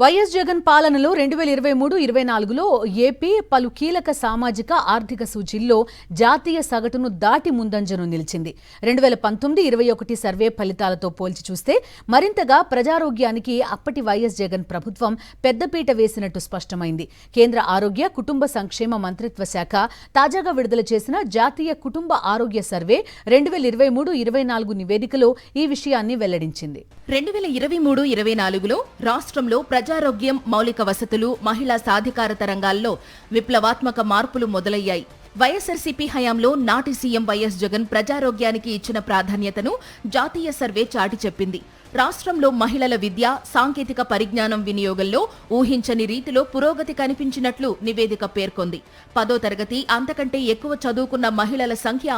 YS Jagan పాలనలో 2023-24లో AP పలు కీలక సామాజిక ఆర్థిక సూచీల్లో జాతీయ సగటును దాటి ముందంజను నిలిచింది. 2019-21 సర్వే ఫలితాలతో పోల్చి చూస్తే మరింతగా ప్రజారోగ్యానికి అప్పటి వైఎస్ జగన్ ప్రభుత్వం పెద్దపీట వేసినట్టు స్పష్టమైంది. కేంద్ర ఆరోగ్య కుటుంబ సంక్షేమ మంత్రిత్వ శాఖ తాజాగా విడుదల చేసిన జాతీయ కుటుంబ ఆరోగ్య సర్వే 2023-24 నివేదికలో ఈ విషయాన్ని వెల్లడించింది. 2023-24లో రాష్ట్రంలో ప్రజారోగ్యం, మౌలిక వసతులు, మహిళా సాధికారత రంగాల్లో విప్లవాత్మక మార్పులు మొదలయ్యాయి. వైఎస్ఆర్సీపీ హయాంలో నాటి సీఎం వైఎస్ జగన్ ప్రజారోగ్యానికి ఇచ్చిన ప్రాధాన్యతను జాతీయ సర్వే చాటి చెప్పింది. రాష్ట్రంలో మహిళల విద్య, సాంకేతిక పరిజ్ఞానం వినియోగంలో ఊహించని రీతిలో పురోగతి కనిపించినట్లు నివేదిక పేర్కొంది. 10వ తరగతి అంతకంటే ఎక్కువ చదువుకున్న మహిళల సంఖ్య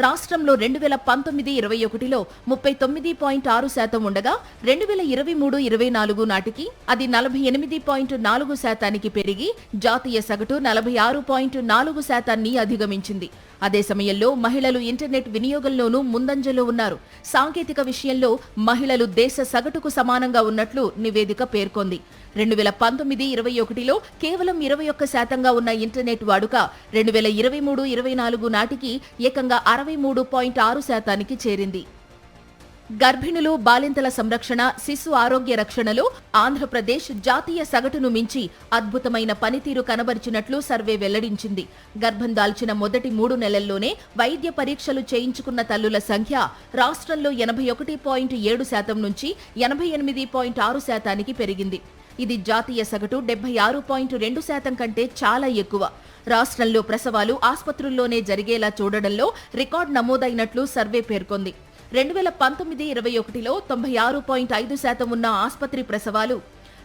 రాష్ట్రంలో 2019-21లో 39.6% ఉండగా 2023-24 నాటికి అది 48.4% పెరిగి జాతీయ సగటు 46.4% అధిగమించింది. అదే సమయంలో మహిళలు ఇంటర్నెట్ వినియోగంలోనూ ముందంజలో ఉన్నారు. సాంకేతిక విషయంలో మహిళలు దేశ సగటుకు సమానంగా ఉన్నట్లు నివేదిక పేర్కొంది. 2019-21లో కేవలం 21% ఉన్న ఇంటర్నెట్ వాడుక 2023-24 నాటికి ఏకంగా 63.6%కి చేరింది. గర్భిణులు, బాలింతల సంరక్షణ, శిశు ఆరోగ్య రక్షణలో ఆంధ్రప్రదేశ్ జాతీయ సగటును మించి అద్భుతమైన పనితీరు కనబరిచినట్లు సర్వే వెల్లడించింది. గర్భం దాల్చిన మొదటి 3 నెలల్లోనే వైద్య పరీక్షలు చేయించుకున్న తల్లుల సంఖ్య రాష్ట్రంలో 81.7% నుంచి 88.6%కి పెరిగింది. ఇది జాతీయ సగటు 76.2% కంటే చాలా ఎక్కువ. రాష్ట్రంలో ప్రసవాలు ఆస్పత్రుల్లోనే జరిగేలా చూడడంలో రికార్డు నమోదైనట్లు సర్వే పేర్కొంది. 2019-21లో 96.5% ఉన్న ఆస్పత్రి ప్రసవాలు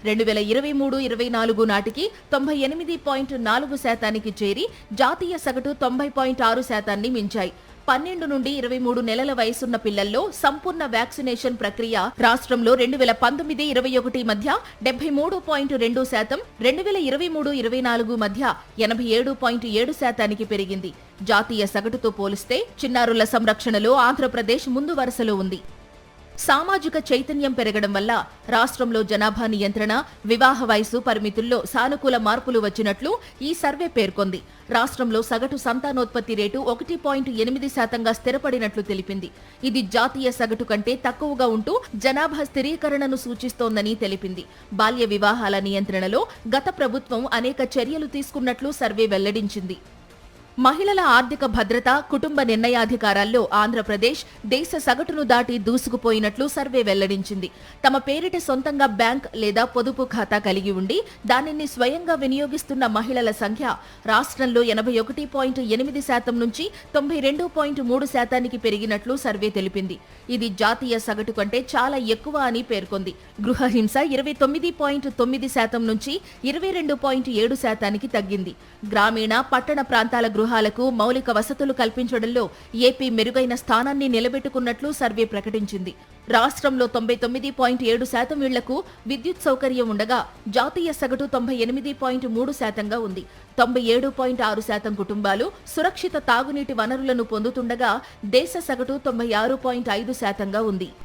2023-24 నాటికి 98.4%కి చేరి జాతీయ సగటు 90.6%ని మించాయి. 12 నుండి 23 నెలల వయసున్న పిల్లల్లో సంపూర్ణ వ్యాక్సినేషన్ ప్రక్రియ రాష్ట్రంలో 2019-21 మధ్య 73.2%, 2023-24 మధ్య 87.7%కి పెరిగింది. జాతీయ సగటుతో పోలిస్తే చిన్నారుల సంరక్షణలో ఆంధ్రప్రదేశ్ ముందు వరుసలో ఉంది. సామాజిక చైతన్యం పెరగడం వల్ల రాష్ట్రంలో జనాభా నియంత్రణ, వివాహ వయసు పరిమితుల్లో సానుకూల మార్పులు వచ్చినట్లు ఈ సర్వే పేర్కొంది. రాష్ట్రంలో సగటు సంతానోత్పత్తి రేటు 1.8%గా స్థిరపడినట్లు తెలిపింది. ఇది జాతీయ సగటు కంటే తక్కువగా ఉంటూ జనాభా స్థిరీకరణను సూచిస్తోందని తెలిపింది. బాల్య వివాహాల నియంత్రణలో గత ప్రభుత్వం అనేక చర్యలు తీసుకున్నట్లు సర్వే వెల్లడించింది. మహిళల ఆర్థిక భద్రత, కుటుంబ నిర్ణయాధికారాల్లో ఆంధ్రప్రదేశ్ దేశ సగటును దాటి దూసుకుపోయినట్లు సర్వే వెల్లడించింది. తమ పేరిట సొంతంగా బ్యాంక్ లేదా పొదుపు ఖాతా కలిగి ఉండి దానిని స్వయంగా వినియోగిస్తున్న మహిళల సంఖ్య రాష్ట్రంలో 81.8% నుంచి 92.3%కి పెరిగినట్లు సర్వే తెలిపింది. ఇది జాతీయ సగటు కంటే చాలా ఎక్కువ అని పేర్కొంది. గృహహింస 29.9% నుంచి 22.7%కి తగ్గింది. గ్రామీణ, పట్టణ ప్రాంతాల గృహాలకు మౌలిక వసతులు కల్పించడంలో ఏపీ మెరుగైన స్థానాన్ని నిలబెట్టుకున్నట్లు సర్వే ప్రకటించింది. రాష్ట్రంలో 99.7% ఇళ్లకు విద్యుత్ సౌకర్యం ఉండగా జాతీయ సగటు 98.3%గా ఉంది. 97.6% కుటుంబాలు సురక్షిత తాగునీటి వనరులను పొందుతుండగా దేశ సగటు 96.5%గా ఉంది.